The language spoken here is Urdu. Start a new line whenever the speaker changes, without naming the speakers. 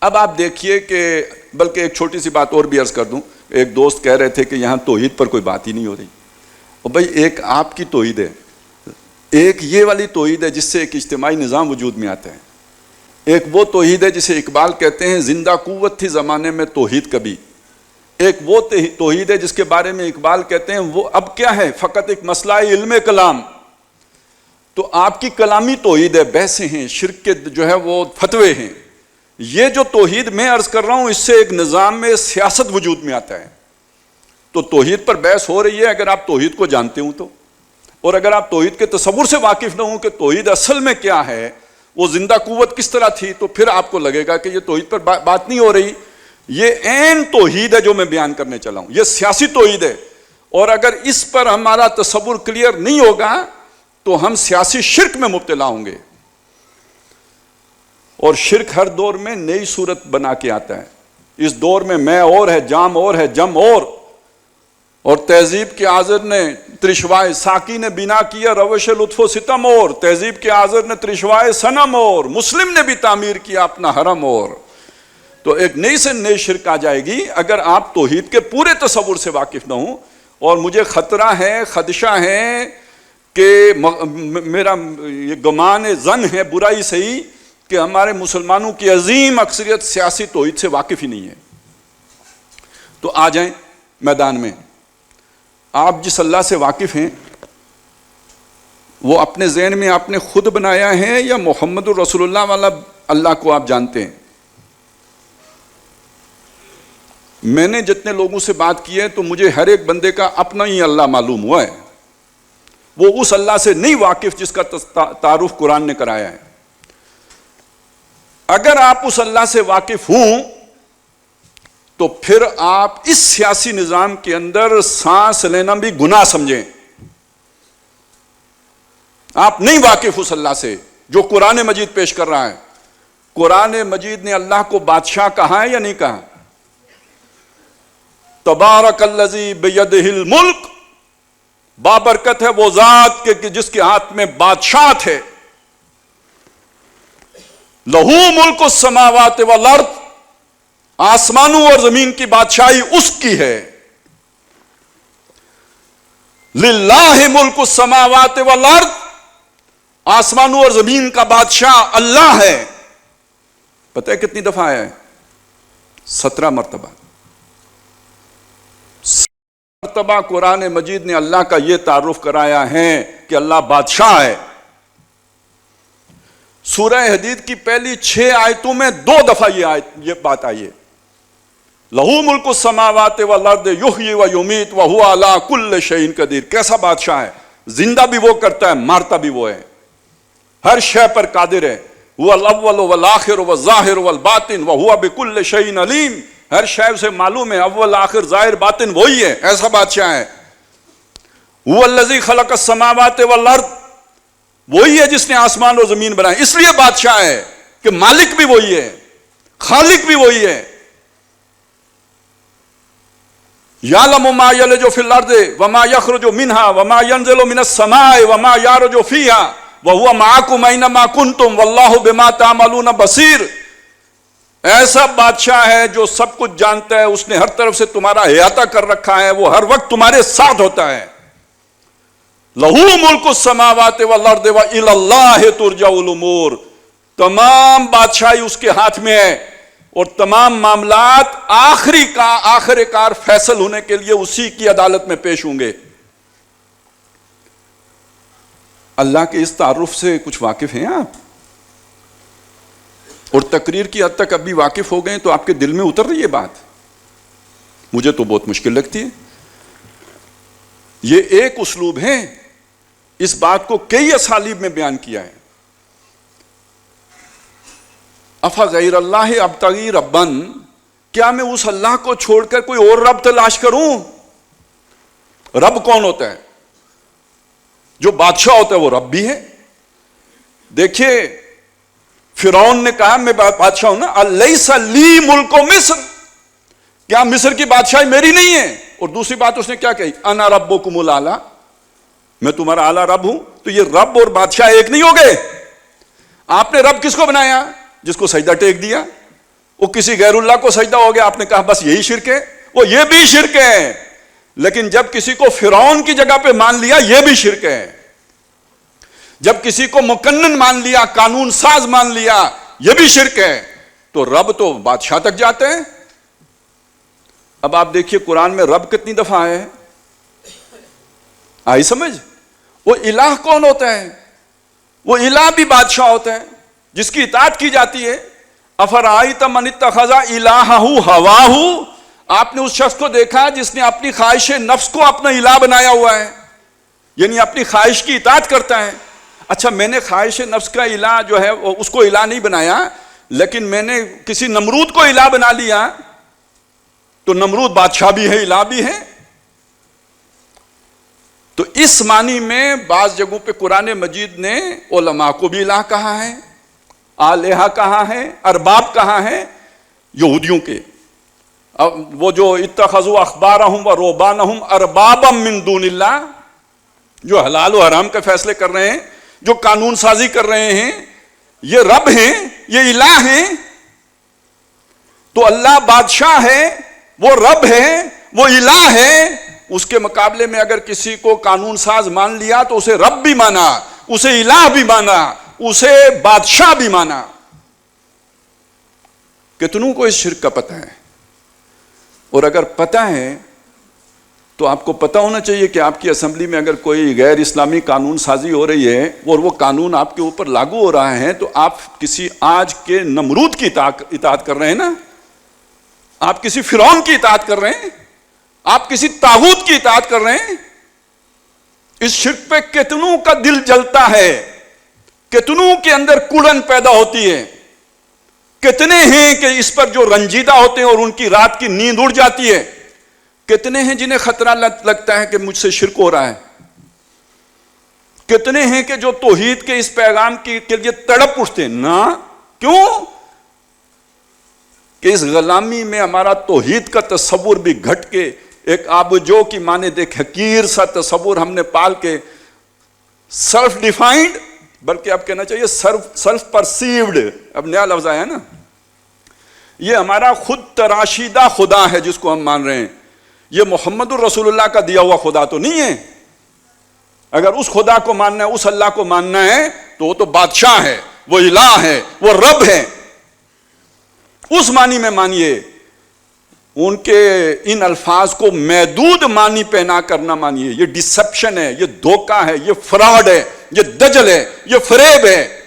اب آپ دیکھیے کہ بلکہ ایک چھوٹی سی بات اور بھی عرض کر دوں. ایک دوست کہہ رہے تھے کہ یہاں توحید پر کوئی بات ہی نہیں ہو رہی. اور بھائی ایک آپ کی توحید ہے, ایک یہ والی توحید ہے جس سے ایک اجتماعی نظام وجود میں آتا ہے. ایک وہ توحید ہے جسے اقبال کہتے ہیں زندہ قوت تھی زمانے میں توحید کبھی. ایک وہ توحید ہے جس کے بارے میں اقبال کہتے ہیں وہ اب کیا ہے, فقط ایک مسئلہ علم کلام. تو آپ کی کلامی توحید ہے, بحثیں ہیں, شرک کے جو ہے وہ فتوے ہیں. یہ جو توحید میں عرض کر رہا ہوں اس سے ایک نظام میں سیاست وجود میں آتا ہے. تو توحید پر بحث ہو رہی ہے اگر آپ توحید کو جانتے ہوں تو, اور اگر آپ توحید کے تصور سے واقف نہ ہوں کہ توحید اصل میں کیا ہے, وہ زندہ قوت کس طرح تھی, تو پھر آپ کو لگے گا کہ یہ توحید پر بات نہیں ہو رہی. یہ عین توحید ہے جو میں بیان کرنے چلا ہوں, یہ سیاسی توحید ہے. اور اگر اس پر ہمارا تصور کلیئر نہیں ہوگا تو ہم سیاسی شرک میں مبتلا ہوں گے. اور شرک ہر دور میں نئی صورت بنا کے آتا ہے. اس دور میں میں اور ہے, جام اور ہے, جم اور تہذیب کے آذر نے ترشوائے ساکی نے بنا کیا روش لطف و ستم, اور تہذیب کے آذر نے ترشوائے صنم, اور مسلم نے بھی تعمیر کیا اپنا حرم. اور تو ایک نئی سے نئی شرک آ جائے گی اگر آپ توحید کے پورے تصور سے واقف نہ ہوں. اور مجھے خطرہ ہے, خدشہ ہے کہ میرا یہ گمان ظن ہے برائی صحیح کہ ہمارے مسلمانوں کی عظیم اکثریت سیاسی توحید سے واقف ہی نہیں ہے. تو آ جائیں میدان میں. آپ جس اللہ سے واقف ہیں وہ اپنے ذہن میں آپ نے خود بنایا ہے یا محمد الرسول اللہ والا اللہ کو آپ جانتے ہیں؟ میں نے جتنے لوگوں سے بات کی ہے تو مجھے ہر ایک بندے کا اپنا ہی اللہ معلوم ہوا ہے. وہ اس اللہ سے نہیں واقف جس کا تعارف قرآن نے کرایا ہے. اگر آپ اس اللہ سے واقف ہوں تو پھر آپ اس سیاسی نظام کے اندر سانس لینا بھی گناہ سمجھیں. آپ نہیں واقف اس اللہ سے جو قرآن مجید پیش کر رہا ہے. قرآن مجید نے اللہ کو بادشاہ کہا ہے یا نہیں کہا؟ تبارک الذی بیدہ الملک, بابرکت ہے وہ ذات کہ جس کے ہاتھ میں بادشاہت ہے. لہو ملک السماوات والارض, آسمانوں اور زمین کی بادشاہی اس کی ہے. للہ ملک السماوات والارض, آسمانوں اور زمین کا بادشاہ اللہ ہے. پتہ ہے کتنی دفعہ آیا ہے؟ 17 مرتبہ. مرتبہ قرآن مجید نے اللہ کا یہ تعارف کرایا ہے کہ اللہ بادشاہ ہے. سورہ حدید کی پہلی 6 آیتوں میں 2 دفعہ یہ بات آئی ہے. لہو ملک السماوات والارض یحیی و یمیت وہو علی کل شیء قدیر. کیسا بادشاہ ہے, زندہ بھی وہ کرتا ہے, مارتا بھی وہ ہے, ہر شے پر قادر ہے. هو الاول والآخر والظاہر والباطن وہو بکل شیء علیم. ہر شے سے معلوم ہے, اول آخر ظاہر باطن وہی ہے. ایسا بادشاہ ہے. هو الذی خلق السماوات والارض, وہی ہے جس نے آسمان اور زمین بنائے. اس لیے بادشاہ ہے کہ مالک بھی وہی ہے, خالق بھی وہی ہے. یعلم ما یلج فی الارض وما یخرج منها وما ينزل من السماء وما یعرج فیها وهو معکم اینما کنتم واللہ بما تعملون بصیر. ایسا بادشاہ ہے جو سب کچھ جانتا ہے, اس نے ہر طرف سے تمہارا احاطہ کر رکھا ہے, وہ ہر وقت تمہارے ساتھ ہوتا ہے. لہو ملک السماوات والارض والی اللہ ترجع الامور. تمام بادشاہی اس کے ہاتھ میں ہے اور تمام معاملات آخر کار فیصل ہونے کے لیے اسی کی عدالت میں پیش ہوں گے. اللہ کے اس تعارف سے کچھ واقف ہیں آپ؟ اور تقریر کی حد تک ابھی واقف ہو گئے تو آپ کے دل میں اتر رہی ہے بات؟ مجھے تو بہت مشکل لگتی ہے. یہ ایک اسلوب ہے, اس بات کو کئی اسالیب میں بیان کیا ہے. افغیر اللہ ابتغی ربا, کیا میں اس اللہ کو چھوڑ کر کوئی اور رب تلاش کروں؟ رب کون ہوتا ہے؟ جو بادشاہ ہوتا ہے وہ رب بھی ہے. دیکھیے فرعون نے کہا میں بادشاہ ہوں نا, الیس لی ملک مصر, کیا مصر کی بادشاہی میری نہیں ہے؟ اور دوسری بات اس نے کیا کہی, انا ربکم الاعلی, میں تمہارا اعلیٰ رب ہوں. تو یہ رب اور بادشاہ ایک نہیں ہو گئے. آپ نے رب کس کو بنایا؟ جس کو سجدہ ٹیک دیا. وہ کسی غیر اللہ کو سجدہ ہو گیا، آپ نے کہا بس یہی شرک ہے، وہ یہ بھی شرک ہے. لیکن جب کسی کو فرعون کی جگہ پہ مان لیا یہ بھی شرک ہے. جب کسی کو مقنن مان لیا، قانون ساز مان لیا، یہ بھی شرک ہے. تو رب تو بادشاہ تک جاتے ہیں. اب آپ دیکھیے قرآن میں رب کتنی دفعہ ہے، آئی سمجھ؟ وہ الہ کون ہوتا ہے؟ وہ الہ بھی بادشاہ ہوتا ہے جس کی اطاعت کی جاتی ہے. افرائیت من اتخذ الہہ ہواہ، آپ نے اس شخص کو دیکھا جس نے اپنی خواہش نفس کو اپنا الہ بنایا ہوا ہے، یعنی اپنی خواہش کی اطاعت کرتا ہے. اچھا میں نے خواہش نفس کا الہ جو ہے اس کو الہ نہیں بنایا، لیکن میں نے کسی نمرود کو الہ بنا لیا، تو نمرود بادشاہ بھی ہے الہ بھی ہے. تو اس معنی میں بعض جگہوں پہ قرآن مجید نے علماء کو بھی الہ کہا ہے، آلہہ کہا ہے، ارباب کہا ہے یہودیوں کے. وہ جو اتخذوا احبارہم و رہبانہم اربابا من دون اللہ، جو حلال و حرام کے فیصلے کر رہے ہیں، جو قانون سازی کر رہے ہیں، یہ رب ہیں، یہ الہ ہیں. تو اللہ بادشاہ ہے، وہ رب ہے، وہ الہ ہے. اس کے مقابلے میں اگر کسی کو قانون ساز مان لیا تو اسے رب بھی مانا، اسے الہ بھی مانا، اسے بادشاہ بھی مانا. کتنوں کو اس شرک کا پتہ ہے؟ اور اگر پتہ ہے تو آپ کو پتہ ہونا چاہیے کہ آپ کی اسمبلی میں اگر کوئی غیر اسلامی قانون سازی ہو رہی ہے اور وہ قانون آپ کے اوپر لاگو ہو رہا ہے تو آپ کسی آج کے نمرود کی اطاعت کر رہے ہیں نا، آپ کسی فرعون کی اطاعت کر رہے ہیں، آپ کسی طاغوت کی اطاعت کر رہے ہیں. اس شرک پہ کتنوں کا دل جلتا ہے، کتنوں کے اندر کڑن پیدا ہوتی ہے. کتنے ہیں کہ اس پر جو رنجیدہ ہوتے ہیں اور ان کی رات کی نیند اڑ جاتی ہے. کتنے ہیں جنہیں خطرہ لگتا ہے کہ مجھ سے شرک ہو رہا ہے. کتنے ہیں کہ جو توحید کے اس پیغام کے لیے تڑپ اٹھتے ہیں. نہ کیوں کہ اس غلامی میں ہمارا توحید کا تصور بھی گھٹ کے ایک آبجو کی مانند ایک حقیر سا تصور ہم نے پال کے سیلف ڈیفائنڈ، بلکہ اب کہنا چاہیے سیلف پرسیوڈ، اب نیا لفظ آیا نا، یہ ہمارا خود تراشیدہ خدا ہے جس کو ہم مان رہے ہیں. یہ محمد الرسول اللہ کا دیا ہوا خدا تو نہیں ہے. اگر اس خدا کو ماننا ہے، اس اللہ کو ماننا ہے تو وہ تو بادشاہ ہے، وہ الہ ہے، وہ رب ہے. اس معنی میں مانیے. ان کے ان الفاظ کو محدود معنی پہ نہ کرنا مانیے. یہ ڈسپشن ہے، یہ دھوکہ ہے، یہ فراڈ ہے، یہ دجل ہے، یہ فریب ہے.